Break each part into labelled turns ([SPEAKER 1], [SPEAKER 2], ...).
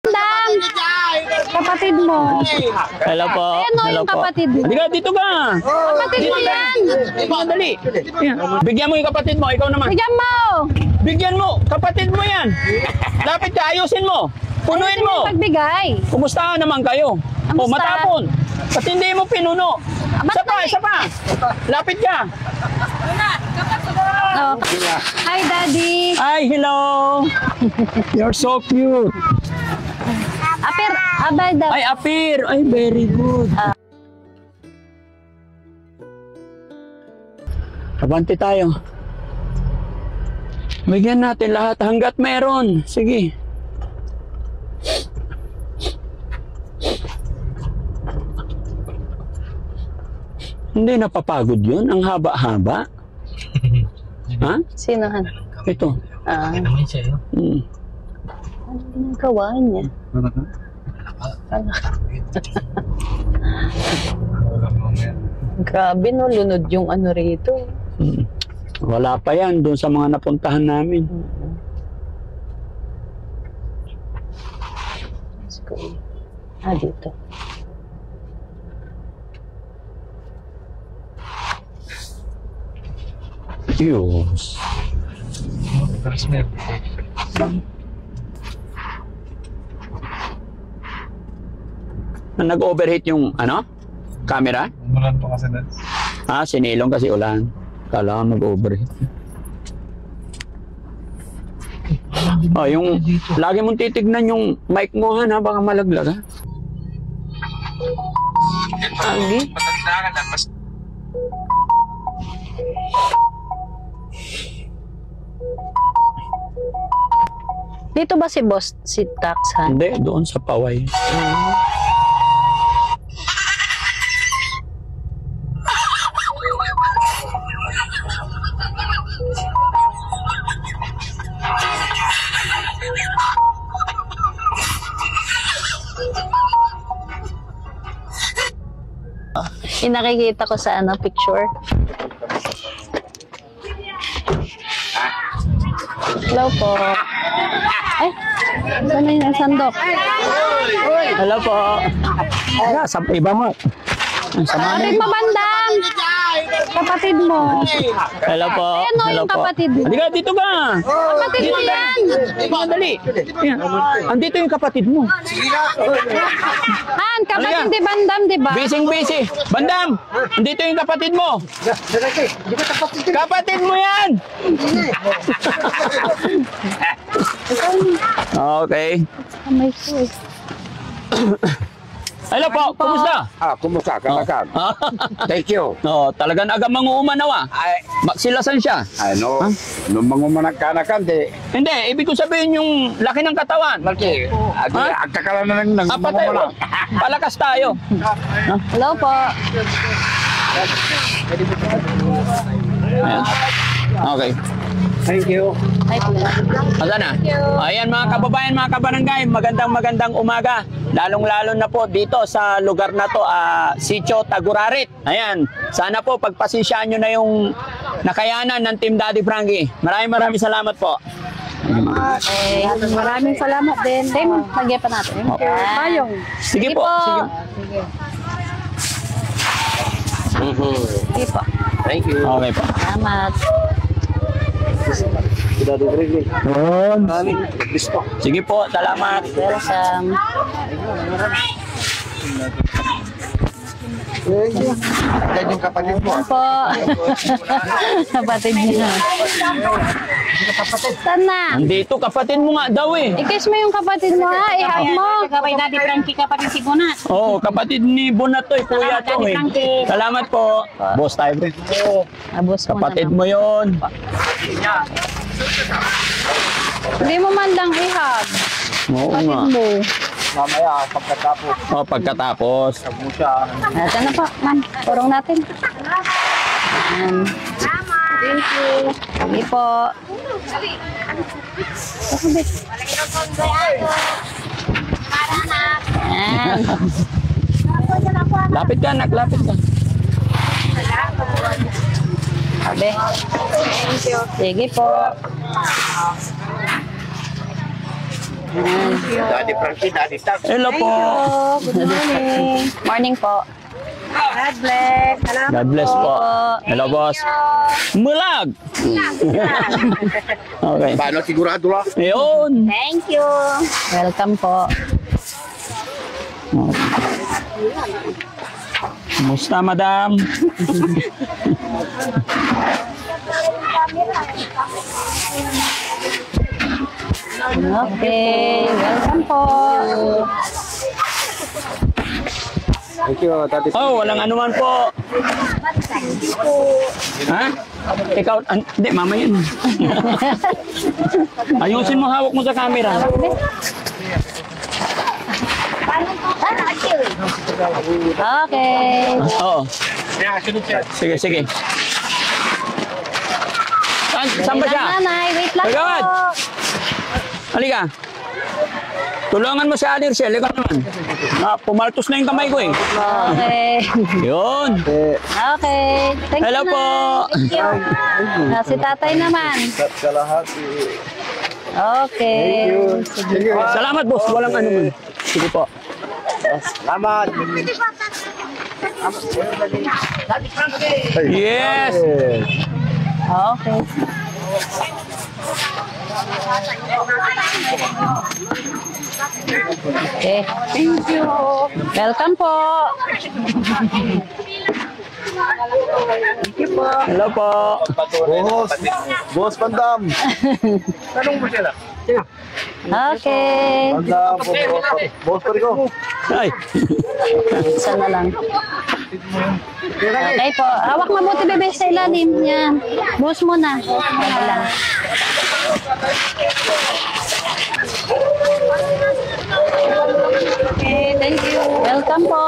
[SPEAKER 1] Dang! Kapatid mo.
[SPEAKER 2] Hello po.
[SPEAKER 1] Ayan o, yung kapatid mo.
[SPEAKER 2] Halika, dito ka.
[SPEAKER 1] Kapatid mo yan.
[SPEAKER 2] Dali. Bigyan mo yung kapatid mo, ikaw naman.
[SPEAKER 1] Bigyan mo.
[SPEAKER 2] Bigyan mo, kapatid mo yan. Lapit ka, ayusin mo. Punuin
[SPEAKER 1] Ayusin
[SPEAKER 2] mo.
[SPEAKER 1] Pagbigay.
[SPEAKER 2] Kumusta naman kayo? O,
[SPEAKER 1] Kamusta?
[SPEAKER 2] matapon. Ba't hindi mo pinuno? Isa pa,
[SPEAKER 1] Basta
[SPEAKER 2] isa pa. Lapit ka.
[SPEAKER 1] Oh. Hi, Daddy.
[SPEAKER 2] Hi, hello. You're so cute.
[SPEAKER 1] Apir, abay daw.
[SPEAKER 2] Ay, appear. Ay, very good. Abante tayo. Bigyan natin lahat hanggat meron. Sige. Hindi napapagod yun? Ang haba-haba? Ha?
[SPEAKER 1] Sino han?
[SPEAKER 2] Ito.
[SPEAKER 1] Ano ginagawa niya? Grabe no, lunod yung ano rito.
[SPEAKER 2] Wala pa yan doon sa mga napuntahan namin.
[SPEAKER 1] Let's go. Dito.
[SPEAKER 2] Diyos. Nag-overheat yung ano? Camera?
[SPEAKER 3] Umulan po kasi na.
[SPEAKER 2] Sinilong kasi ulan. Kala ko mag-overheat. Yung lagi mong titignan yung mic mo ha, baka malaglag ha.
[SPEAKER 1] Agi? Dito ba si boss, si Tax han?
[SPEAKER 2] Hindi, doon sa Paway.
[SPEAKER 1] Nakikita ko sa ano, picture. Hello po. Ay, saan na yung sandok?
[SPEAKER 2] Hello po. Sa iba mo.
[SPEAKER 1] Kapatid mo, Bandang! Kapatid mo.
[SPEAKER 2] Hello po.
[SPEAKER 1] Ayan o, yung kapatid mo.
[SPEAKER 2] Halika, dito ka.
[SPEAKER 1] Kapatid mo yan.
[SPEAKER 2] Dali. Andito yung kapatid mo.
[SPEAKER 1] Han, kapatid ni Bandam, di ba?
[SPEAKER 2] Busy. Bandam, andito yung kapatid mo. Kapatid mo yan. Okay.
[SPEAKER 1] Kamay ko eh.
[SPEAKER 2] Hello po, kumusta?
[SPEAKER 4] Kumusta? Kalakan. Thank you.
[SPEAKER 2] Talagang aga manguumanaw
[SPEAKER 4] Ay,
[SPEAKER 2] Maksilasan siya.
[SPEAKER 4] ano, nung mangumanak kanakan,
[SPEAKER 2] Hindi, ibig ko sabihin yung laki ng katawan.
[SPEAKER 4] Laki. Agkakala na lang ng
[SPEAKER 2] Patay,
[SPEAKER 4] mangumanak.
[SPEAKER 2] palakas tayo.
[SPEAKER 1] Hello po.
[SPEAKER 2] Ayan. Okay.
[SPEAKER 4] Thank you.
[SPEAKER 1] Hi po.
[SPEAKER 2] Asa na? Ayan mga kababayan, mga kabarangay, magandang umaga. Lalong-lalo na po dito sa lugar na to, Sitio Tagurarit. Ayan, sana po pagpasensyahan nyo na yung nakayanan ng Team Daddy Frankie. Maraming salamat po.
[SPEAKER 1] Okay. Maraming salamat din. Tim, lagyan pa natin. Payong.
[SPEAKER 2] Sige po. Sige.
[SPEAKER 1] Sige po.
[SPEAKER 4] Thank you.
[SPEAKER 2] Okay po.
[SPEAKER 1] Salamat.
[SPEAKER 2] Sige po, salamat.
[SPEAKER 1] Welcome.
[SPEAKER 4] Yan yung kapatid mo.
[SPEAKER 1] Yan po. Kapatid niya. Saan na?
[SPEAKER 2] Andito, kapatid mo nga daw eh.
[SPEAKER 1] I-kiss mo yung kapatid mo ha. I-hug mo.
[SPEAKER 5] Kapatid natin Frankie, kapatid si Bunat.
[SPEAKER 2] Oo, kapatid ni Bunat to, kuya to eh. Salamat po. Boss tayo.
[SPEAKER 1] Abos mo
[SPEAKER 2] Kapatid
[SPEAKER 1] na.
[SPEAKER 2] mo yon.
[SPEAKER 1] Hindi mo man lang i-hug.
[SPEAKER 2] Oo nga.
[SPEAKER 1] Kapatid mo.
[SPEAKER 4] Mamaya, pagkatapos.
[SPEAKER 2] Pagkatapos.
[SPEAKER 4] Sabi siya.
[SPEAKER 1] Ito na po, ma'am. Turong natin. Thank you. Sige po. Ayan.
[SPEAKER 2] Lapit ka, anak. Lapit ka.
[SPEAKER 1] Sabi. Sige po.
[SPEAKER 4] Daddy Frankie, Daddy Tax.
[SPEAKER 2] Hello po.
[SPEAKER 1] Good morning. Morning po. God bless. Salamat
[SPEAKER 2] God bless po. Hello, boss. Mulag! Okay.
[SPEAKER 4] Paano sigurado lang?
[SPEAKER 2] Ayun.
[SPEAKER 1] Thank you. Welcome po.
[SPEAKER 2] Kumusta, madam?
[SPEAKER 1] Okay. Welcome po.
[SPEAKER 4] Thank you, Daddy.
[SPEAKER 2] Oh, walang anuman po. Ha? Ikaw, hindi, mama yun. Ayusin mo, hawak mo sa camera.
[SPEAKER 1] Okay.
[SPEAKER 2] Oo. Sige, sige. Saan ba siya?
[SPEAKER 1] Nanay, wait lang
[SPEAKER 2] Agad.
[SPEAKER 1] po.
[SPEAKER 2] Halika. Tulungan mo si Adircel. Ikaw naman. Pumaltos na yung kamay ko eh.
[SPEAKER 1] Okay.
[SPEAKER 2] Yun.
[SPEAKER 1] Okay. Thank
[SPEAKER 2] Hello
[SPEAKER 1] you,
[SPEAKER 2] po.
[SPEAKER 1] Nay. Thank you. Si tatay naman.
[SPEAKER 4] Kalahati.
[SPEAKER 1] Okay. Sige.
[SPEAKER 2] Salamat, boss. Walang anuman. Sige po.
[SPEAKER 4] Salamat.
[SPEAKER 2] Yes.
[SPEAKER 1] Okay. Okay. Thank you. Welcome po.
[SPEAKER 2] Hello po.
[SPEAKER 4] Boss Pandam. Tanong mo sila.
[SPEAKER 1] Okay.
[SPEAKER 4] Pandam. Boss Perigo.
[SPEAKER 2] Ay.
[SPEAKER 1] Isa na lang. Okay po. Hawak mabuti, bebe, sa ilalim. Yan. Bus mo na. Ano lang. Okay, thank you. Welcome po.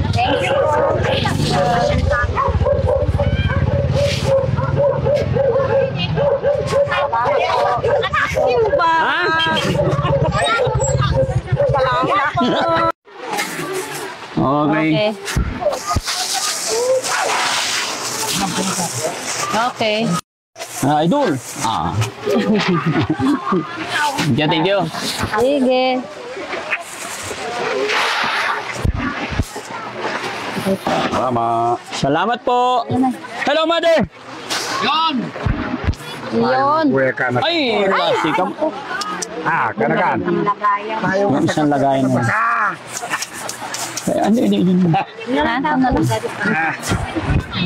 [SPEAKER 1] Thank you.
[SPEAKER 2] Ha? Okay.
[SPEAKER 1] Okay.
[SPEAKER 2] Idol. Thank you.
[SPEAKER 1] Sige.
[SPEAKER 2] Salamat po. Hello, mother.
[SPEAKER 1] Yun.
[SPEAKER 2] Ay, si kam.
[SPEAKER 4] Kanakan.
[SPEAKER 2] Yung isang lagayan mo. Hindi.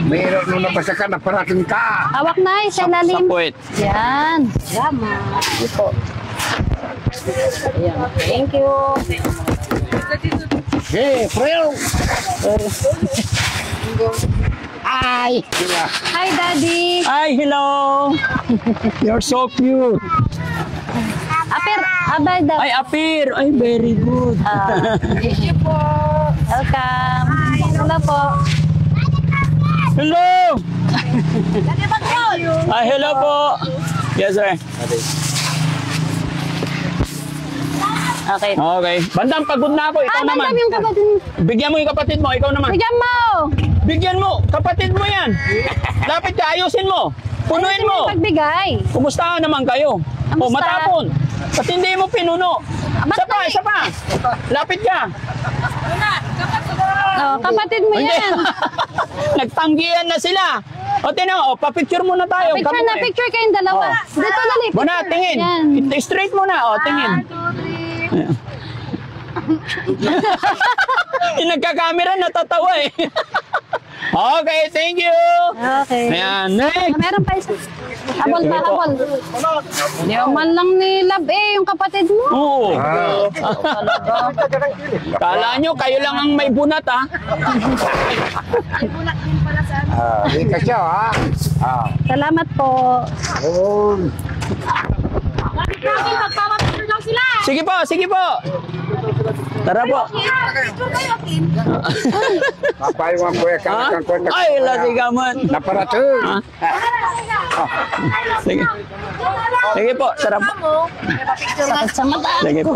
[SPEAKER 4] Mayroon nung napasakan na parating ka.
[SPEAKER 1] Hawak na, sa
[SPEAKER 2] Sa
[SPEAKER 1] ilalim.
[SPEAKER 2] puwet.
[SPEAKER 1] Yan. Ito. Ayan. Thank you.
[SPEAKER 4] Hey, Freo.
[SPEAKER 1] Hi, Daddy.
[SPEAKER 2] Ay, hello. You're so cute.
[SPEAKER 1] Apir, abay daw.
[SPEAKER 2] Ay, appear. Ay, very good.
[SPEAKER 1] Thank you po. Welcome. Hello po.
[SPEAKER 2] Hello. Ay, hello po. Yes, sir.
[SPEAKER 1] Okay.
[SPEAKER 2] Okay. Bandang, pagod na ako. Ikaw naman.
[SPEAKER 1] Bandam yung kapatid.
[SPEAKER 2] Bigyan mo yung kapatid mo. Ikaw naman.
[SPEAKER 1] Bigyan mo.
[SPEAKER 2] Bigyan mo. Kapatid mo yan. Lapit ka. Ayusin mo. Punuin mo.
[SPEAKER 1] Pagbigay.
[SPEAKER 2] Kumusta naman kayo? O,
[SPEAKER 1] Kamusta?
[SPEAKER 2] matapon. Ba't hindi mo pinuno? Isa pa. Lapit ka.
[SPEAKER 1] Oh, kapatid mo
[SPEAKER 2] Hindi.
[SPEAKER 1] yan.
[SPEAKER 2] Nagtanggihan na sila. O, tinan mo. Pa-picture muna tayo.
[SPEAKER 1] Picture na, picture kayong dalawa. Dito dali.
[SPEAKER 2] Muna, tingin.
[SPEAKER 1] Yan.
[SPEAKER 2] Straight muna. O, tingin. Yung nagka-camera, natatawa eh. Okay, thank you.
[SPEAKER 1] Okay.
[SPEAKER 2] Ayan, next.
[SPEAKER 1] Meron pa isa. Habol pa,
[SPEAKER 2] Sige po.
[SPEAKER 1] habol. Di man lang ni Love yung kapatid mo.
[SPEAKER 2] Oo. Kala nyo, kayo lang ang may bunat, ha?
[SPEAKER 4] Hindi ka siya, ha?
[SPEAKER 1] Salamat po.
[SPEAKER 2] Sige po. Tara po.
[SPEAKER 4] Papayo ang kuya
[SPEAKER 2] Ha?
[SPEAKER 4] kanakan ko.
[SPEAKER 2] Ay, lasigaman.
[SPEAKER 4] Naparating.
[SPEAKER 2] Ha? Sige. Sige po, sarap.
[SPEAKER 1] Sakit sa mata.
[SPEAKER 2] Sige po.